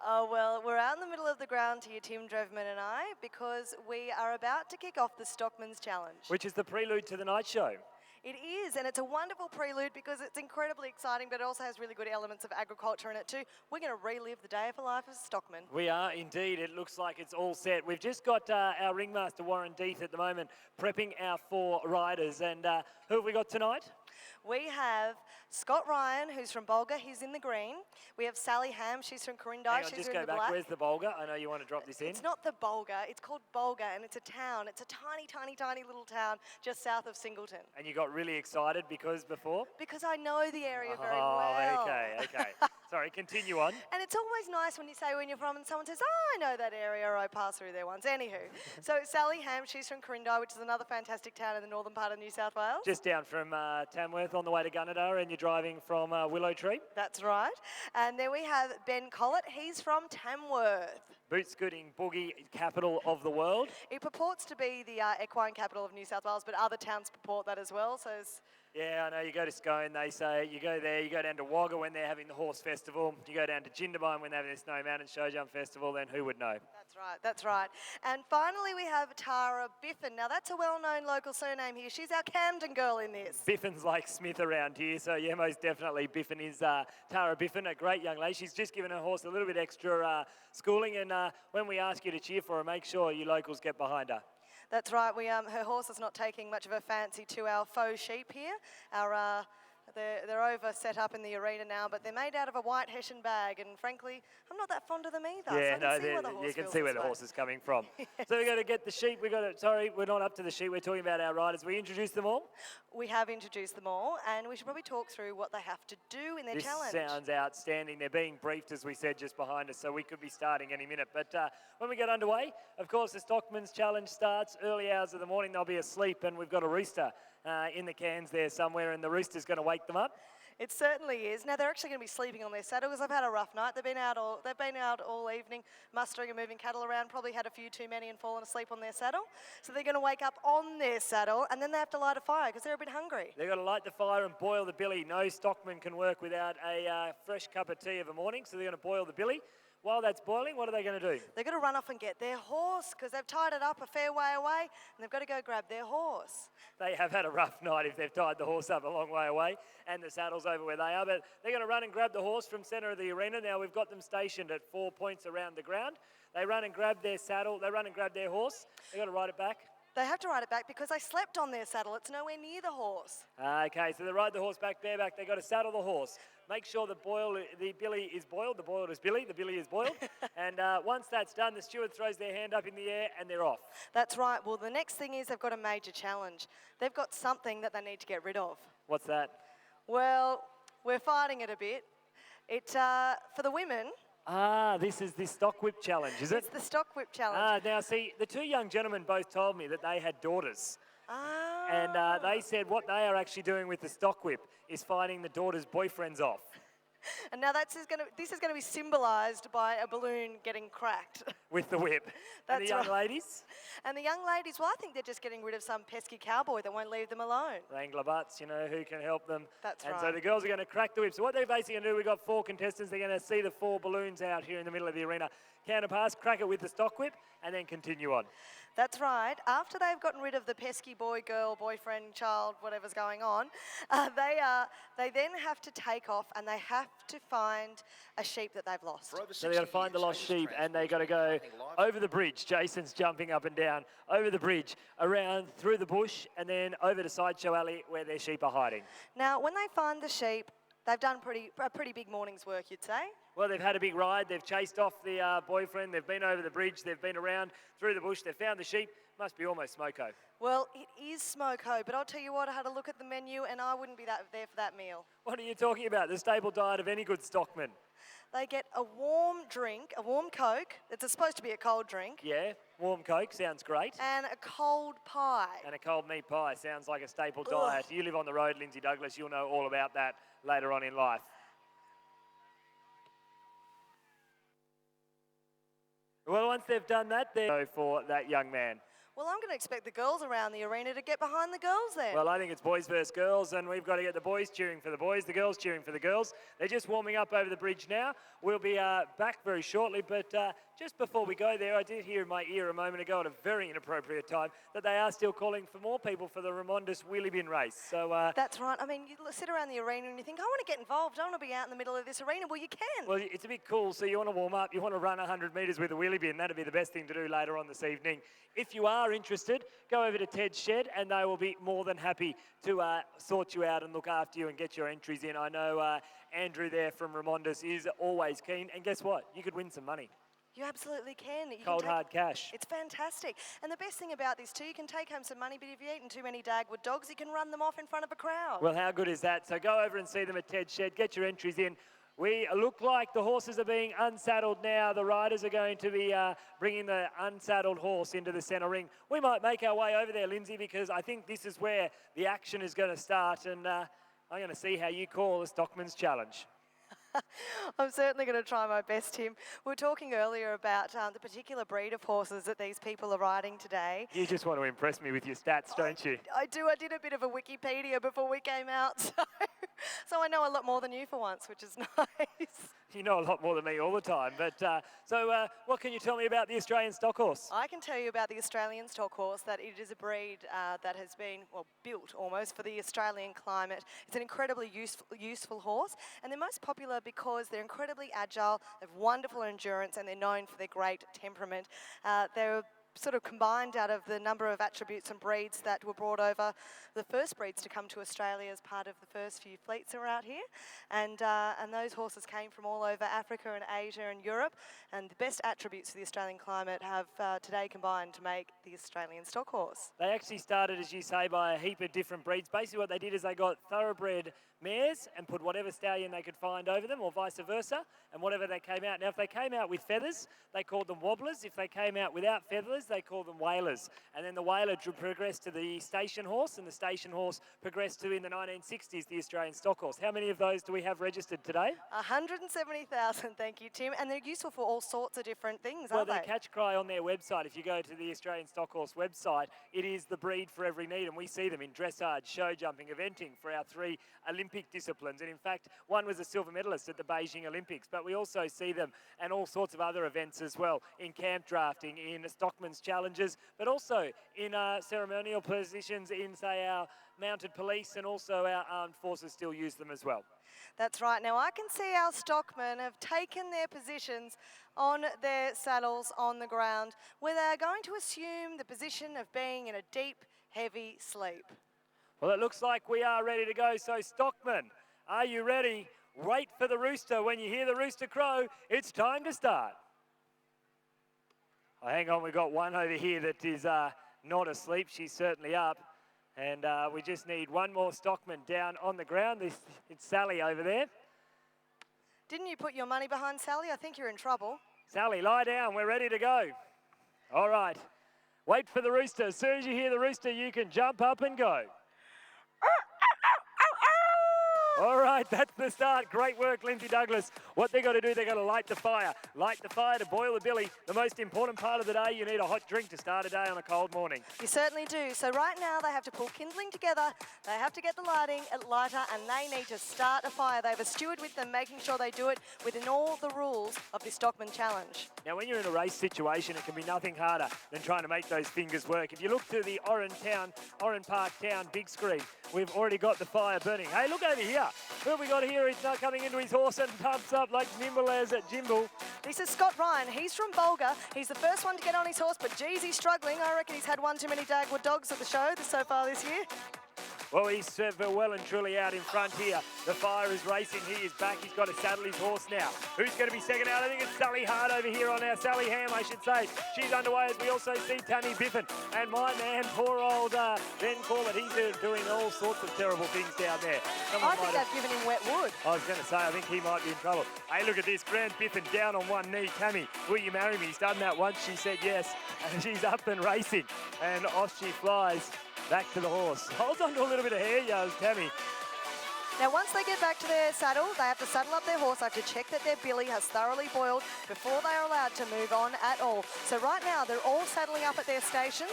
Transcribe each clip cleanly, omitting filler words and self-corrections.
Oh, well, we're out in the middle of the ground here, Tim Drevman and I, because we are about to kick off the Stockman's Challenge. Which is the prelude to the night show. It is, and it's a wonderful prelude because it's incredibly exciting, but it also has really good elements of agriculture in it too. We're going to relive the day of a life as a stockman. We are indeed. It looks like it's all set. We've just got our ringmaster, Warren Deeth, at the moment, prepping our 4 riders. And who have we got tonight? We have Scott Ryan, who's from Bulga. He's in the green. We have Sally Ham. She's from Corindai. Hang on, She's just in go the back. black. Where's the Bulga? I know you want to drop this in. It's not the Bulga. It's called Bulga, and it's a town. It's a tiny, tiny, tiny little town just south of Singleton. And you got really excited because before? Because I know the area very well. Okay. Sorry, continue on. And it's always nice when you say when you're from and someone says, oh, I know that area, or I passed through there once. Anywho, so Sally Ham, she's from Corindai, which is another fantastic town in the northern part of New South Wales. Just down from Tamworth on the way to Gunnedah, and you're driving from Willow Tree. That's right. And then we have Ben Collett. He's from Tamworth. Boot scooting boogie capital of the world. It purports to be the equine capital of New South Wales, but other towns purport that as well. So yeah, I know. You go to Scone, they say, you go there, you go down to Wagga when they're having the horse festival, you go down to Jindabyne when they're having the Snow Mountain Show Jump Festival, then who would know? That's right. And finally we have Tara Biffin. Now that's a well-known local surname here. She's our Camden girl in this. Biffin's like Smith around here, so yeah, most definitely Biffin is Tara Biffin, a great young lady. She's just given her horse a little bit extra schooling, and when we ask you to cheer for her, make sure you locals get behind her. That's right. Her horse is not taking much of a fancy to our faux sheep here. They're over set up in the arena now, but they're made out of a white Hessian bag, and frankly, I'm not that fond of them either. Yeah, so you can see where the horse is coming from. Yes. So we've got to get the sheep. Sorry, we're not up to the sheep. We're talking about our riders. We introduced them all? We have introduced them all, and we should probably talk through what they have to do in their challenge. This sounds outstanding. They're being briefed, as we said, just behind us, so we could be starting any minute. But when we get underway, of course, the Stockman's Challenge starts early hours of the morning. They'll be asleep, and we've got a rooster in the cans there somewhere, and the rooster's going to wake them up. It certainly is. Now they're actually going to be sleeping on their saddle because they've had a rough night. They've been out all evening, mustering and moving cattle around. Probably had a few too many and fallen asleep on their saddle. So they're going to wake up on their saddle, and then they have to light a fire because they're a bit hungry. They've got to light the fire and boil the billy. No stockman can work without a fresh cup of tea of a morning. So they're going to boil the billy. While that's boiling, what are they going to do? They're going to run off and get their horse because they've tied it up a fair way away, and they've got to go grab their horse. They have had a rough night if they've tied the horse up a long way away and the saddle's over where they are. But they're going to run and grab the horse from centre of the arena. Now we've got them stationed at 4 points around the ground. They run and grab their saddle. They run and grab their horse. They've got to ride it back. They have to ride it back because they slept on their saddle. It's nowhere near the horse. Okay, so they ride the horse back bareback. They've got to saddle the horse. Make sure the billy is boiled. The boiled is billy. The billy is boiled. And once that's done, the steward throws their hand up in the air and they're off. That's right. Well, the next thing is they've got a major challenge. They've got something that they need to get rid of. What's that? Well, we're fighting it a bit. For the women. This is the stock whip challenge, is it? It's the stock whip challenge. Now see, the 2 young gentlemen both told me that they had daughters. And they said what they are actually doing with the stock whip is fighting the daughters' boyfriends off. And now this is going to be symbolised by a balloon getting cracked. With the whip. That's and the young ladies? And the young ladies, well, I think they're just getting rid of some pesky cowboy that won't leave them alone. Wrangler butts, who can help them. That's right. And so the girls are going to crack the whip. So what they're basically going to do, we've got 4 contestants. They're going to see the 4 balloons out here in the middle of the arena. Counter pass, crack it with the stock whip, and then continue on. That's right. After they've gotten rid of the pesky boy, girl, boyfriend, child, whatever's going on, they then have to take off and they have to find a sheep that they've lost. So they've got to find the lost sheep and they've got to go over the bridge. Jason's jumping up and down. Over the bridge, around, through the bush, and then over to Sideshow Alley where their sheep are hiding. Now, when they find the sheep, they've done a pretty big morning's work, you'd say. Well, they've had a big ride. They've chased off the boyfriend. They've been over the bridge. They've been around through the bush. They've found the sheep. Must be almost Smoko. Well, it is Smoko, but I'll tell you what, I had a look at the menu and I wouldn't be there for that meal. What are you talking about? The staple diet of any good stockman. They get a warm drink, a warm Coke. It's supposed to be a cold drink. Yeah, warm Coke. Sounds great. And a cold pie. And a cold meat pie. Sounds like a staple diet. You live on the road, Lindsay Douglas. You'll know all about that later on in life. Well, once they've done that, they go for that young man. Well, I'm going to expect the girls around the arena to get behind the girls then. Well, I think it's boys versus girls, and we've got to get the boys cheering for the boys, the girls cheering for the girls. They're just warming up over the bridge now. We'll be back very shortly, but just before we go there, I did hear in my ear a moment ago at a very inappropriate time that they are still calling for more people for the Remondis wheelie bin race. So That's right. I mean, you sit around the arena and you think, I want to get involved. I want to be out in the middle of this arena. Well, you can. well, it's a bit cool. So you want to warm up, you want to run 100 metres with a wheelie bin. That'd be the best thing to do later on this evening. If you are interested, go over to Ted's Shed and they will be more than happy to sort you out and look after you and get your entries in. I know Andrew there from Remondis is always keen. And guess what? You could win some money. You absolutely can. You Cold, can take, hard cash. It's fantastic. And the best thing about this too, you can take home some money, but if you've eaten too many Dagwood dogs, you can run them off in front of a crowd. Well, how good is that? So go over and see them at Ted's Shed. Get your entries in. We look like the horses are being unsaddled now. The riders are going to be bringing the unsaddled horse into the centre ring. We might make our way over there, Lindsay, because I think this is where the action is going to start. And I'm going to see how you call the Stockman's Challenge. I'm certainly going to try my best, Tim. We were talking earlier about the particular breed of horses that these people are riding today. You just want to impress me with your stats, don't you? I do. I did a bit of a Wikipedia before we came out, so I know a lot more than you for once, which is nice. You know a lot more than me all the time. But so what can you tell me about the Australian stock horse? I can tell you about the Australian stock horse, that it is a breed that has been, well, built almost for the Australian climate. It's an incredibly useful horse, and they're most popular because they're incredibly agile, they have wonderful endurance, and they're known for their great temperament. They're sort of combined out of the number of attributes and breeds that were brought over, the first breeds to come to Australia as part of the first few fleets that were out here, and those horses came from all over Africa and Asia and Europe, and the best attributes of the Australian climate have today combined to make the Australian stock horse. They actually started, as you say, by a heap of different breeds. Basically what they did is they got thoroughbred mares and put whatever stallion they could find over them, or vice versa, and whatever they came out. Now, if they came out with feathers, they called them wobblers. If they came out without feathers, they called them whalers. And then the whaler progressed to the station horse, and the station horse progressed to, in the 1960s, the Australian stock horse. How many of those do we have registered today? 170,000, thank you, Tim. And they're useful for all sorts of different things, Well, aren't they they? catch cry on their website. If you go to the Australian Stock Horse website, it is the breed for every need, and we see them in dressage, show jumping, eventing for our 3 Olympic disciplines. And in fact, one was a silver medalist at the Beijing Olympics, but we also see them and all sorts of other events as well, in camp drafting, in Stockman's Challenges, but also in ceremonial positions in, say, our mounted police, and also our armed forces still use them as well. That's right. Now I can see our stockmen have taken their positions on their saddles on the ground, where they are going to assume the position of being in a deep, heavy sleep. Well, it looks like we are ready to go. So, Stockman, are you ready? Wait for the rooster. When you hear the rooster crow, it's time to start. Oh, hang on, we've got one over here that is not asleep. She's certainly up. And we just need one more stockman down on the ground. It's Sally over there. Didn't you put your money behind Sally? I think you're in trouble. Sally, lie down. We're ready to go. All right. Wait for the rooster. As soon as you hear the rooster, you can jump up and go. All right, that's the start. Great work, Lindsay Douglas. What they've got to do, they've got to light the fire. Light the fire to boil the billy. The most important part of the day, you need a hot drink to start a day on a cold morning. You certainly do. So right now they have to pull kindling together, they have to get the lighting lighter, and they need to start a fire. They have a steward with them, making sure they do it within all the rules of the Stockman Challenge. Now, when you're in a race situation, it can be nothing harder than trying to make those fingers work. If you look to the Oran Park Town big screen, we've already got the fire burning. Hey, look over here. Who have we got here? He's now coming into his horse and pumps up like nimble as a Jimble. This is Scott Ryan. He's from Bulga. He's the first one to get on his horse, but geez, he's struggling. I reckon he's had one too many Dagwood dogs at the show so far this year. Well, he's well and truly out in front here. The fire is racing. He is back. He's got to saddle his horse now. Who's going to be second out? I think it's Sally Hard over here on our Sally Ham, I should say. She's underway as we also see Tammy Biffin. And my man, poor old Ben Corbett, he's doing all sorts of terrible things down there. I think they've given him wet wood. I was going to say, I think he might be in trouble. Hey, look at this. Grant Biffin down on one knee. Tammy, will you marry me? He's done that once. She said yes. And she's up and racing. And off she flies. Back to the horse. Holds on to a little bit of hair, yo's Tammy. Now, once they get back to their saddle, they have to saddle up their horse. They have to check that their billy has thoroughly boiled before they are allowed to move on at all. So right now, they're all saddling up at their stations.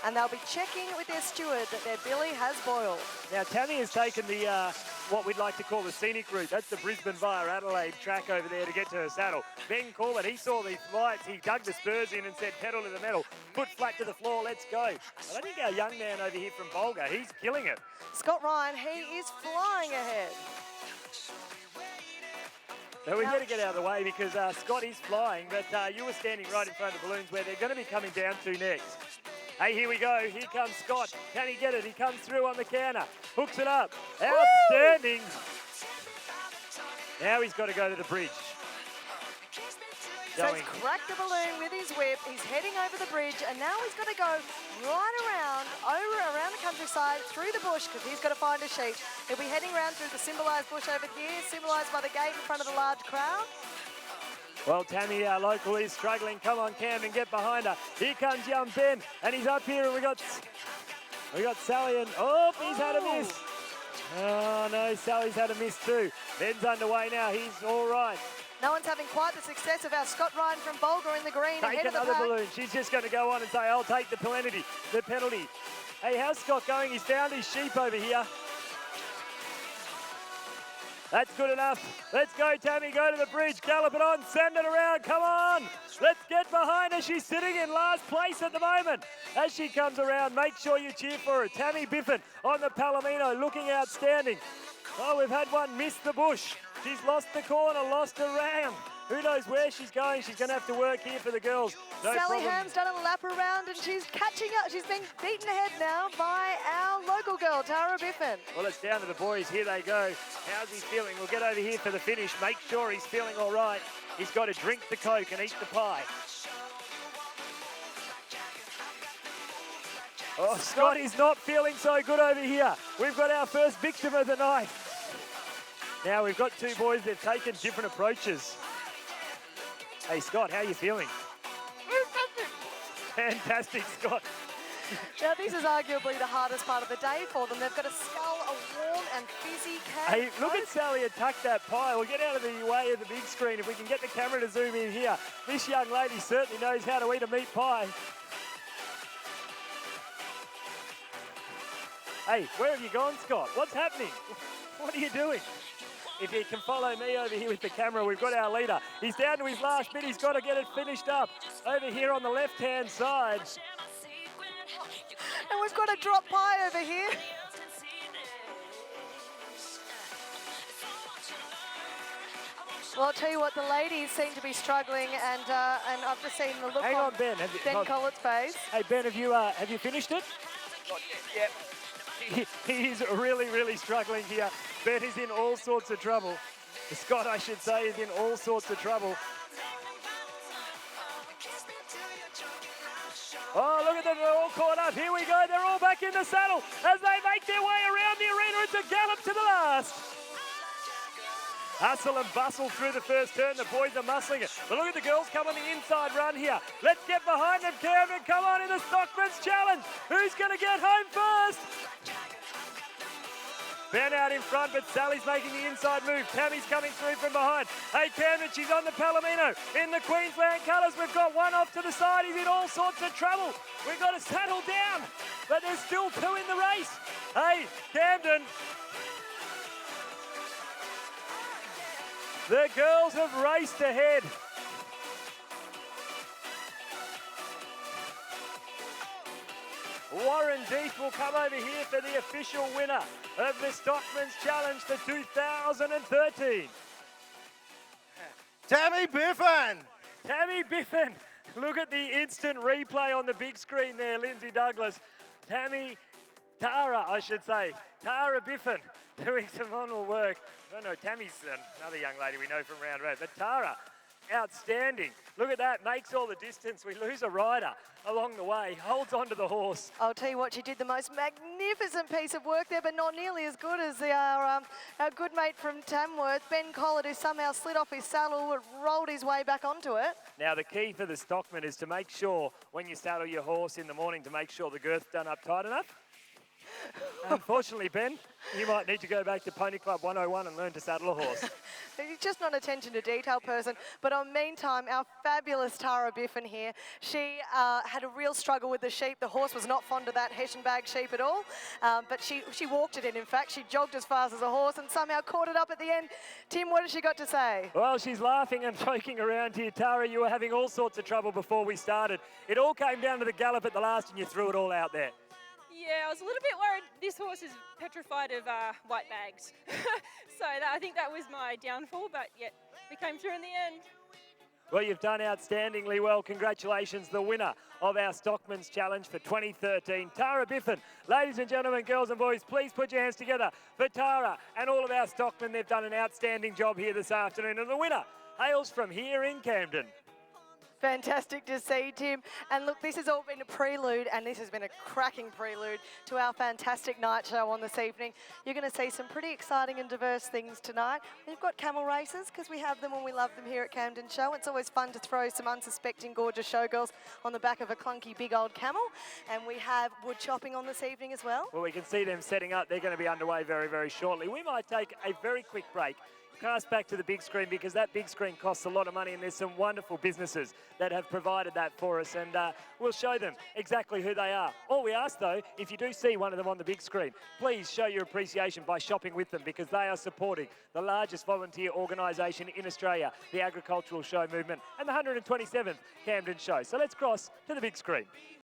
And they'll be checking with their steward that their billy has boiled. Now, Tammy has taken the what we'd like to call the scenic route. That's the Brisbane via Adelaide track over there to get to her saddle. Ben Corbett, he saw these lights. He dug the spurs in and said, pedal to the metal, foot flat to the floor, let's go. But I think our young man over here from Bulga, he's killing it. Scott Ryan, he is flying ahead. So we better get out of the way because Scott is flying, but you were standing right in front of the balloons where they're going to be coming down to next. Hey, here we go. Here comes Scott. Can he get it? He comes through on the counter. Hooks it up. Outstanding. Now he's got to go to the bridge. So he's cracked the balloon with his whip. He's heading over the bridge, and now he's got to go right around the countryside, through the bush, because he's got to find a sheep. He'll be heading around through the symbolised bush over here, symbolised by the gate in front of the large crowd. Well, Tammy, our local, is struggling. Come on, Camden, get behind her. Here comes young Ben, and he's up here, and we got Sally, and he's had a miss. Oh no, Sally's had a miss too. Ben's underway now. He's all right. No one's having quite the success of our Scott Ryan from Bulga in the green. Take ahead another of the pack. balloon. She's just going to go on and say, I'll take the penalty. Hey, how's Scott going? He's found his sheep over here. That's good enough. Let's go, Tammy. Go to the bridge. Gallop it on. Send it around. Come on. Let's get behind her. She's sitting in last place at the moment. As she comes around, make sure you cheer for her. Tammy Biffin on the Palomino, looking outstanding. Oh, we've had one miss the bush. She's lost the corner, lost her round. Who knows where she's going? She's going to have to work here for the girls. No Sally problem. Ham's done a lap around and she's catching up. She's being beaten ahead now by our local girl, Tara Biffin. Well, it's down to the boys. Here they go. How's he feeling? We'll get over here for the finish. Make sure he's feeling all right. He's got to drink the Coke and eat the pie. Oh, Scott is not feeling so good over here. We've got our first victim of the night. Now we've got two boys. They've taken different approaches. Hey, Scott, how are you feeling? Fantastic, Scott. Now, this is arguably the hardest part of the day for them. They've got to scull a warm and fizzy can. Hey, look at Sally attack that pie. We'll get out of the way of the big screen if we can get the camera to zoom in here. This young lady certainly knows how to eat a meat pie. Hey, where have you gone, Scott? What's happening? What are you doing? If you can follow me over here with the camera, we've got our leader. He's down to his last bit. He's got to get it finished up. Over here on the left-hand side. And we've got a drop pie over here. Well, I'll tell you what, the ladies seem to be struggling, and I've just seen the look Hang on, Ben. Ben Collett's face. Hey, Ben, have you finished it? Not yet. He's really, really struggling here. Ben is in all sorts of trouble. Scott, I should say, is in all sorts of trouble. Oh, look at them, they're all caught up. Here we go, they're all back in the saddle as they make their way around the arena. It's a gallop to the last. Hustle and bustle through the first turn. The boys are muscling it. But look at the girls come on the inside run here. Let's get behind them, Cameron. Come on in the Stockman's Challenge. Who's going to get home first? Ben out in front, but Sally's making the inside move. Tammy's coming through from behind. Hey, Camden, she's on the Palomino. In the Queensland colours, we've got one off to the side. He's in all sorts of trouble. We've got to settle down, but there's still two in the race. Hey, Camden. The girls have raced ahead. Warren Deeth will come over here for the official winner of the Stockman's Challenge for 2013. Tammy Biffin! Tammy Biffin. Look at the instant replay on the big screen there, Lindsay Douglas. Tara Biffin doing some phenomenal work. No, Tammy's another young lady we know from Round Road, but Tara, outstanding. Look at that, makes all the distance. We lose a rider along the way, holds onto the horse. I'll tell you what, she did the most magnificent piece of work there, but not nearly as good as our good mate from Tamworth, Ben Collett, who somehow slid off his saddle and rolled his way back onto it. Now, the key for the stockman is to make sure when you saddle your horse in the morning to make sure the girth's done up tight enough. Unfortunately, Ben, you might need to go back to Pony Club 101 and learn to saddle a horse. He's just not an attention to detail person. But on meantime, our fabulous Tara Biffin here, she had a real struggle with the sheep. The horse was not fond of that Hessian bag sheep at all, but she walked it in fact. She jogged as fast as a horse and somehow caught it up at the end. Tim, what has she got to say? Well, she's laughing and joking around here. Tara, you were having all sorts of trouble before we started. It all came down to the gallop at the last and you threw it all out there. Yeah, I was a little bit worried. This horse is petrified of white bags. So I think that was my downfall, but yet we came through in the end. Well, you've done outstandingly well. Congratulations, the winner of our Stockman's Challenge for 2013, Tara Biffin. Ladies and gentlemen, girls and boys, please put your hands together for Tara and all of our stockmen. They've done an outstanding job here this afternoon, and the winner hails from here in Camden. Fantastic to see, Tim. And look, this has all been a prelude, and this has been a cracking prelude to our fantastic night show on this evening. You're going to see some pretty exciting and diverse things tonight. We've got camel races, because we have them and we love them here at Camden Show. It's always fun to throw some unsuspecting, gorgeous showgirls on the back of a clunky, big old camel. And we have wood chopping on this evening as well. Well, we can see them setting up. They're going to be underway very, very shortly. We might take a very quick break. Cast back to the big screen, because that big screen costs a lot of money, and there's some wonderful businesses that have provided that for us, and we'll show them exactly who they are. All we ask, though, if you do see one of them on the big screen, please show your appreciation by shopping with them, because they are supporting the largest volunteer organisation in Australia, the Agricultural Show Movement, and the 127th Camden Show. So let's cross to the big screen.